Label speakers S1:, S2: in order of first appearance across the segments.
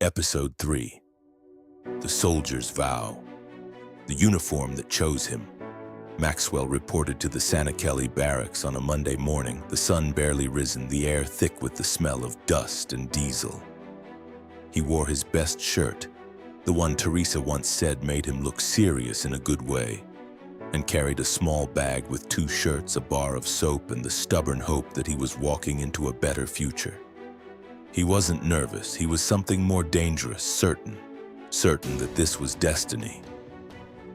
S1: Episode 3. The Soldier's Vow. The uniform that chose him. Maxwell reported to the Sanakeli barracks on a Monday morning, the sun barely risen, the air thick with the smell of dust and diesel. He wore his best shirt, the one Teresa once said made him look serious in a good way, and carried a small bag with 2 shirts, a bar of soap, and the stubborn hope that he was walking into a better future. He wasn't nervous, he was something more dangerous, certain that this was destiny.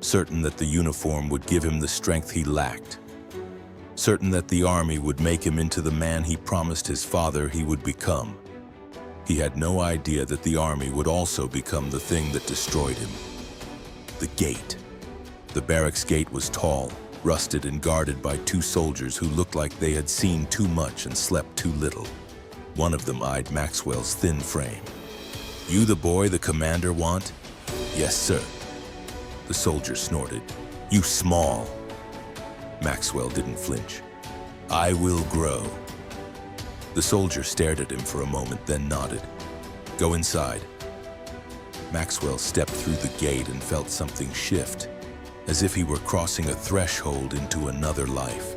S1: Certain that the uniform would give him the strength he lacked. Certain that the army would make him into the man he promised his father he would become. He had no idea that the army would also become the thing that destroyed him. The gate. The barracks gate was tall, rusted and guarded by 2 soldiers who looked like they had seen too much and slept too little. One of them eyed Maxwell's thin frame. "You the boy the commander want?" "Yes, sir." The soldier snorted. "You small." Maxwell didn't flinch. "I will grow." The soldier stared at him for a moment, then nodded. "Go inside." Maxwell stepped through the gate and felt something shift, as if he were crossing a threshold into another life.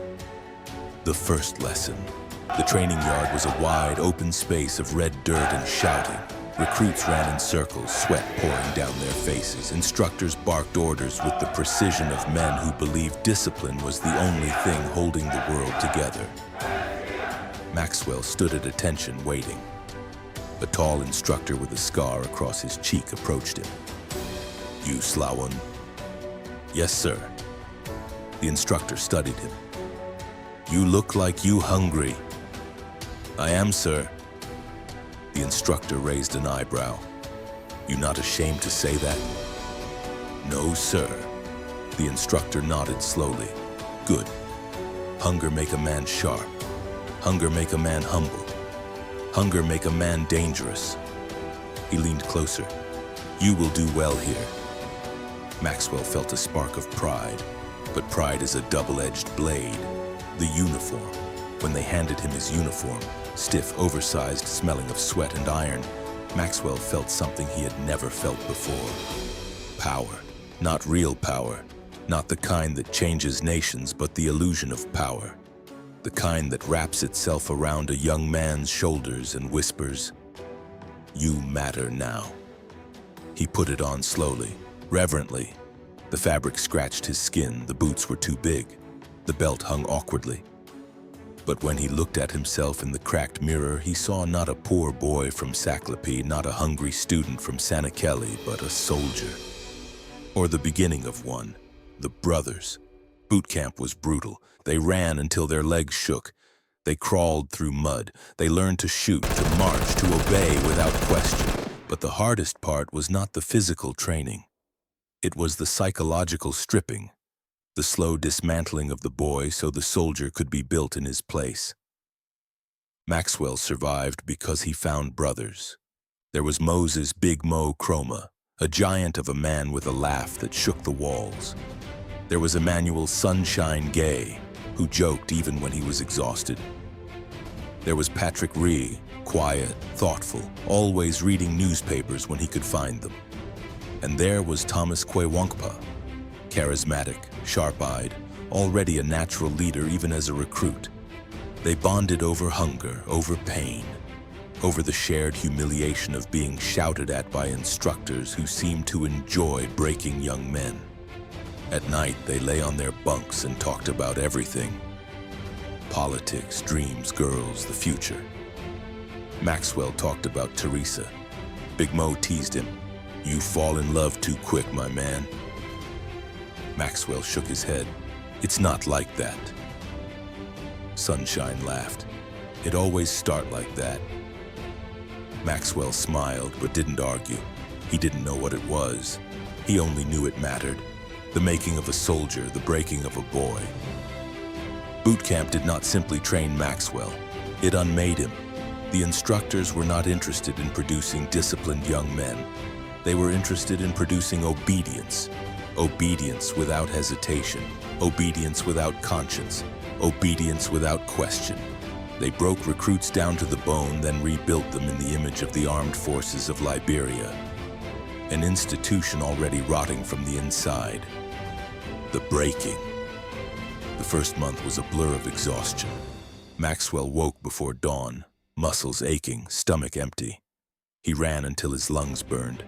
S1: The first lesson. The training yard was a wide, open space of red dirt and shouting. Recruits ran in circles, sweat pouring down their faces. Instructors barked orders with the precision of men who believed discipline was the only thing holding the world together. Maxwell stood at attention, waiting. A tall instructor with a scar across his cheek approached him. "You, Slawon?" "Yes, sir." The instructor studied him. "You look like you hungry." "I am, sir." The instructor raised an eyebrow. "You not ashamed to say that?" "No, sir." The instructor nodded slowly. "Good. Hunger make a man sharp. Hunger make a man humble. Hunger make a man dangerous." He leaned closer. "You will do well here." Maxwell felt a spark of pride, but pride is a double-edged blade. The uniform. When they handed him his uniform, stiff, oversized, smelling of sweat and iron, Maxwell felt something he had never felt before. Power. Not real power. Not the kind that changes nations, but the illusion of power. The kind that wraps itself around a young man's shoulders and whispers, "You matter now." He put it on slowly, reverently. The fabric scratched his skin, the boots were too big, the belt hung awkwardly. But when he looked at himself in the cracked mirror, he saw not a poor boy from Saklopi, not a hungry student from Sanakeli, but a soldier. Or the beginning of one, the brothers. Boot camp was brutal. They ran until their legs shook. They crawled through mud. They learned to shoot, to march, to obey without question. But the hardest part was not the physical training. It was the psychological stripping. The slow dismantling of the boy so the soldier could be built in his place. Maxwell survived because he found brothers. There was Moses Big Mo Chroma, a giant of a man with a laugh that shook the walls. There was Emmanuel Sunshine Gay, who joked even when he was exhausted. There was Patrick Ree, quiet, thoughtful, always reading newspapers when he could find them. And there was Thomas Kwewankpa, charismatic, sharp-eyed, already a natural leader even as a recruit. They bonded over hunger, over pain, over the shared humiliation of being shouted at by instructors who seemed to enjoy breaking young men. At night, they lay on their bunks and talked about everything. Politics, dreams, girls, the future. Maxwell talked about Teresa. Big Mo teased him. "You fall in love too quick, my man." Maxwell shook his head. "It's not like that." Sunshine laughed. "It always start like that." Maxwell smiled but didn't argue. He didn't know what it was. He only knew it mattered. The making of a soldier, the breaking of a boy. Boot camp did not simply train Maxwell. It unmade him. The instructors were not interested in producing disciplined young men. They were interested in producing obedience. Obedience without hesitation. Obedience without conscience. Obedience without question. They broke recruits down to the bone, then rebuilt them in the image of the armed forces of Liberia, an institution already rotting from the inside. The breaking. The first month was a blur of exhaustion. Maxwell woke before dawn, muscles aching, stomach empty. He ran until his lungs burned.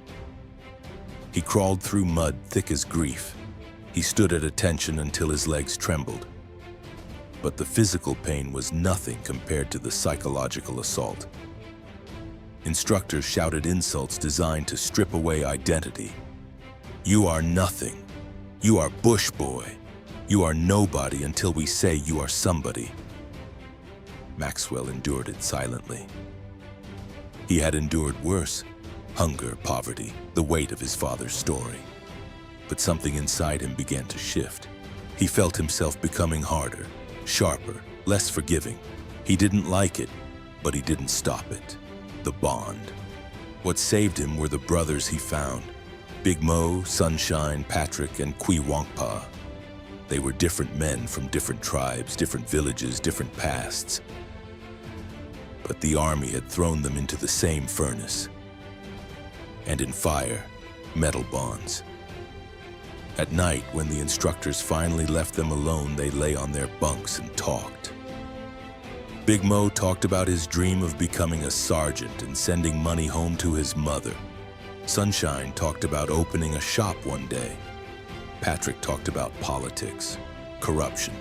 S1: He crawled through mud thick as grief. He stood at attention until his legs trembled. But the physical pain was nothing compared to the psychological assault. Instructors shouted insults designed to strip away identity. You are nothing. You are bush boy. You are nobody until we say you are somebody. Maxwell endured it silently. He had endured worse: hunger, poverty, the weight of his father's story. But something inside him began to shift. He felt himself becoming harder, sharper, less forgiving. He didn't like it, but he didn't stop it. The bond. What saved him were the brothers he found: Big Mo, Sunshine, Patrick, and Kwiwankpa. They were different men from different tribes, different villages, different pasts. But the army had thrown them into the same furnace. And in fire, metal bonds. At night, when the instructors finally left them alone, they lay on their bunks and talked. Big Mo talked about his dream of becoming a sergeant and sending money home to his mother. Sunshine talked about opening a shop one day. Patrick talked about politics, corruption,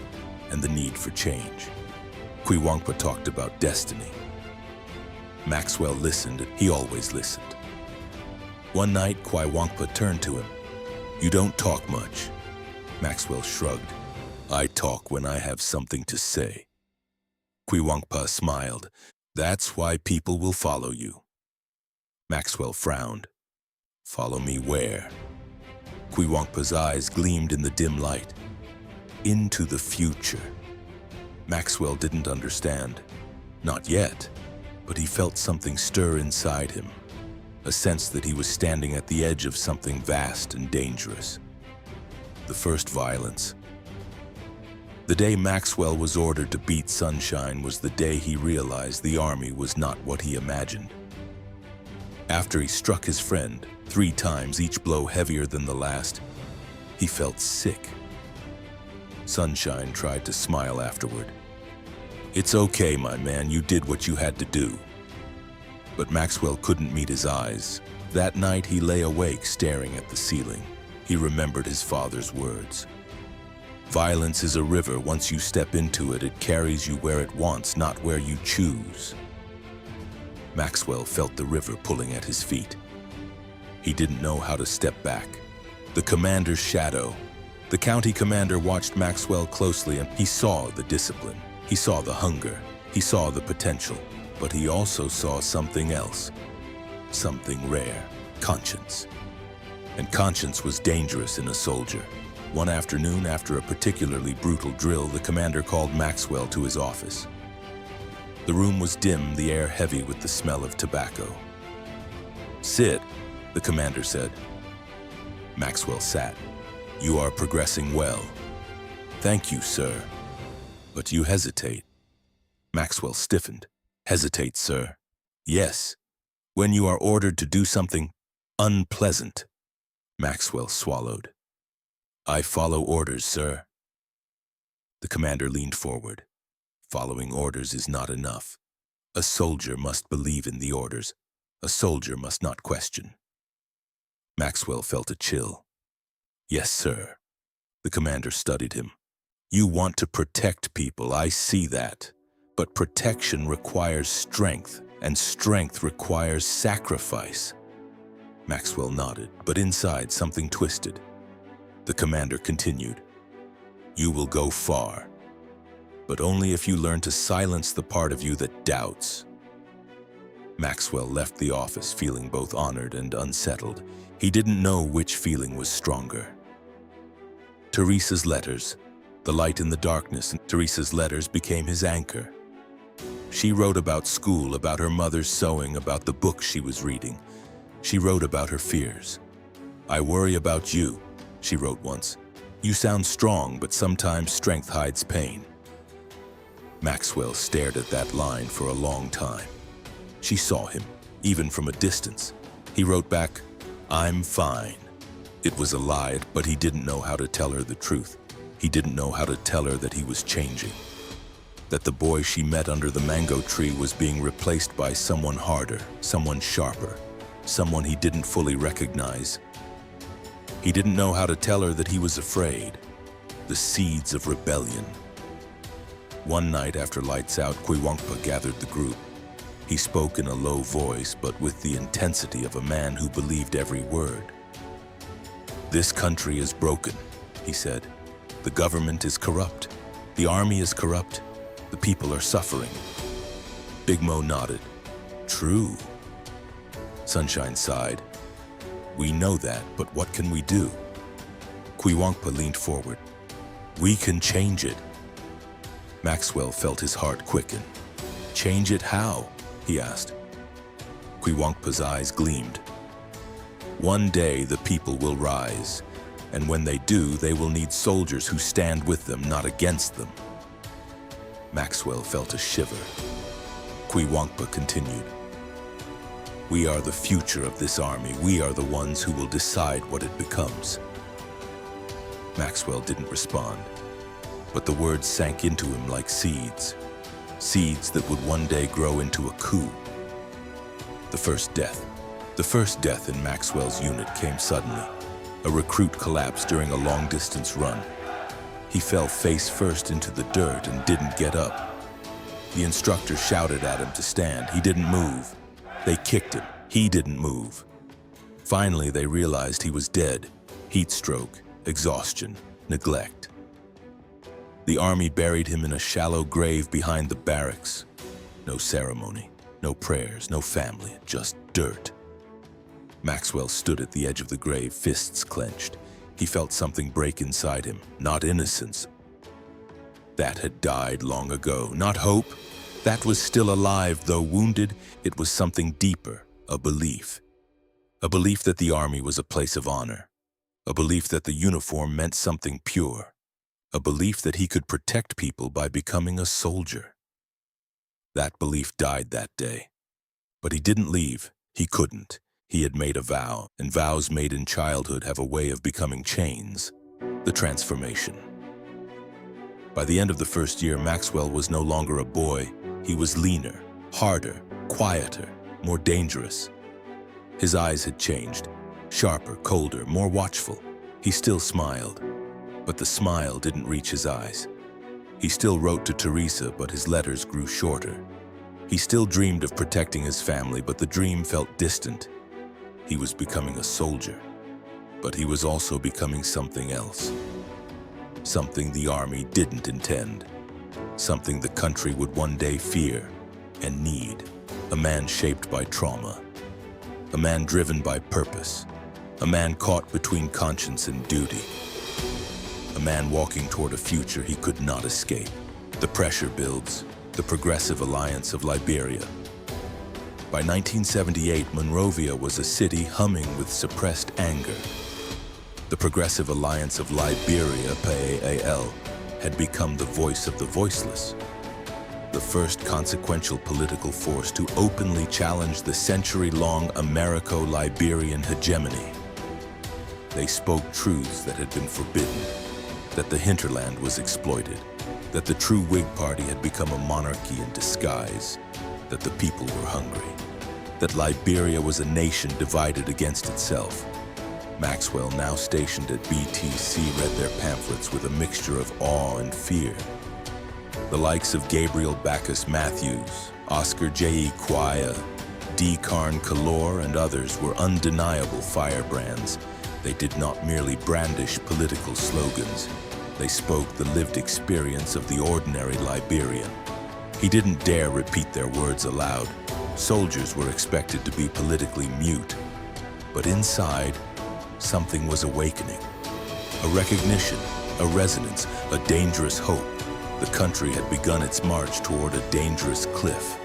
S1: and the need for change. Kwiwankpa talked about destiny. Maxwell listened. He always listened. One night, Kwiwankpa turned to him. You don't talk much. Maxwell shrugged. I talk when I have something to say. Kwiwankpa smiled. That's why people will follow you. Maxwell frowned. Follow me where? Kwiwankpa's eyes gleamed in the dim light. Into the future. Maxwell didn't understand. Not yet, but he felt something stir inside him. A sense that he was standing at the edge of something vast and dangerous. The first violence. The day Maxwell was ordered to beat Sunshine was the day he realized the army was not what he imagined. After he struck his friend 3 times, each blow heavier than the last, he felt sick. Sunshine tried to smile afterward. It's okay, my man, you did what you had to do. But Maxwell couldn't meet his eyes. That night he lay awake staring at the ceiling. He remembered his father's words. Violence is a river. Once you step into it, it carries you where it wants, not where you choose. Maxwell felt the river pulling at his feet. He didn't know how to step back. The commander's shadow. The county commander watched Maxwell closely, and he saw the discipline. He saw the hunger. He saw the potential. But he also saw something else. Something rare. Conscience. And conscience was dangerous in a soldier. One afternoon, after a particularly brutal drill, the commander called Maxwell to his office. The room was dim, the air heavy with the smell of tobacco. Sit, the commander said. Maxwell sat. You are progressing well. Thank you, sir. But you hesitate. Maxwell stiffened. Hesitate, sir. Yes. When you are ordered to do something unpleasant. Maxwell swallowed. I follow orders, sir. The commander leaned forward. Following orders is not enough. A soldier must believe in the orders. A soldier must not question. Maxwell felt a chill. Yes, sir. The commander studied him. You want to protect people, I see that. But protection requires strength, and strength requires sacrifice. Maxwell nodded, but inside something twisted. The commander continued. You will go far, but only if you learn to silence the part of you that doubts. Maxwell left the office feeling both honored and unsettled. He didn't know which feeling was stronger. Teresa's letters, the light in the darkness, and Teresa's letters became his anchor. She wrote about school, about her mother's sewing, about the books she was reading. She wrote about her fears. I worry about you, she wrote once. You sound strong, but sometimes strength hides pain. Maxwell stared at that line for a long time. She saw him, even from a distance. He wrote back, "I'm fine." It was a lie, but he didn't know how to tell her the truth. He didn't know how to tell her that he was changing. That the boy she met under the mango tree was being replaced by someone harder, someone sharper, someone he didn't fully recognize. He didn't know how to tell her that he was afraid. The seeds of rebellion. One night after lights out, Quiwankpa gathered the group. He spoke in a low voice, but with the intensity of a man who believed every word. "This country is broken," he said. "The government is corrupt. The army is corrupt. The people are suffering." Big Mo nodded. "True." Sunshine sighed. "We know that, but what can we do?" Quiwankpa leaned forward. "We can change it." Maxwell felt his heart quicken. "Change it how?" he asked. Quiwankpa's eyes gleamed. "One day the people will rise, and when they do, they will need soldiers who stand with them, not against them." Maxwell felt a shiver. Quiwankpa continued, "We are the future of this army. We are the ones who will decide what it becomes." Maxwell didn't respond, but the words sank into him like seeds. Seeds that would one day grow into a coup. The first death in Maxwell's unit came suddenly. A recruit collapsed during a long-distance run. He fell face first into the dirt and didn't get up. The instructor shouted at him to stand. He didn't move. They kicked him. He didn't move. Finally, they realized he was dead. Heat stroke, exhaustion, neglect. The army buried him in a shallow grave behind the barracks. No ceremony, no prayers, no family, just dirt. Maxwell stood at the edge of the grave, fists clenched. He felt something break inside him, not innocence. That had died long ago, not hope. That was still alive, though wounded. It was something deeper, a belief. A belief that the army was a place of honor. A belief that the uniform meant something pure. A belief that he could protect people by becoming a soldier. That belief died that day. But he didn't leave. He couldn't. He had made a vow, and vows made in childhood have a way of becoming chains. The transformation. By the end of the first year, Maxwell was no longer a boy. He was leaner, harder, quieter, more dangerous. His eyes had changed. Sharper, colder, more watchful. He still smiled. But the smile didn't reach his eyes. He still wrote to Teresa, but his letters grew shorter. He still dreamed of protecting his family, but the dream felt distant. He was becoming a soldier, but he was also becoming something else. Something the army didn't intend. Something the country would one day fear and need. A man shaped by trauma. A man driven by purpose. A man caught between conscience and duty. A man walking toward a future he could not escape. The pressure builds. The Progressive Alliance of Liberia. By 1978, Monrovia was a city humming with suppressed anger. The Progressive Alliance of Liberia, PAAL, had become the voice of the voiceless. The first consequential political force to openly challenge the century-long Americo-Liberian hegemony. They spoke truths that had been forbidden, that the hinterland was exploited, that the true Whig Party had become a monarchy in disguise, that the people were hungry, that Liberia was a nation divided against itself. Maxwell, now stationed at BTC, read their pamphlets with a mixture of awe and fear. The likes of Gabriel Bacchus Matthews, Oscar J.E. Quaya, D. Carn Calor, and others were undeniable firebrands. They did not merely brandish political slogans. They spoke the lived experience of the ordinary Liberian. He didn't dare repeat their words aloud. Soldiers were expected to be politically mute. But inside, something was awakening. A recognition, a resonance, a dangerous hope. The country had begun its march toward a dangerous cliff.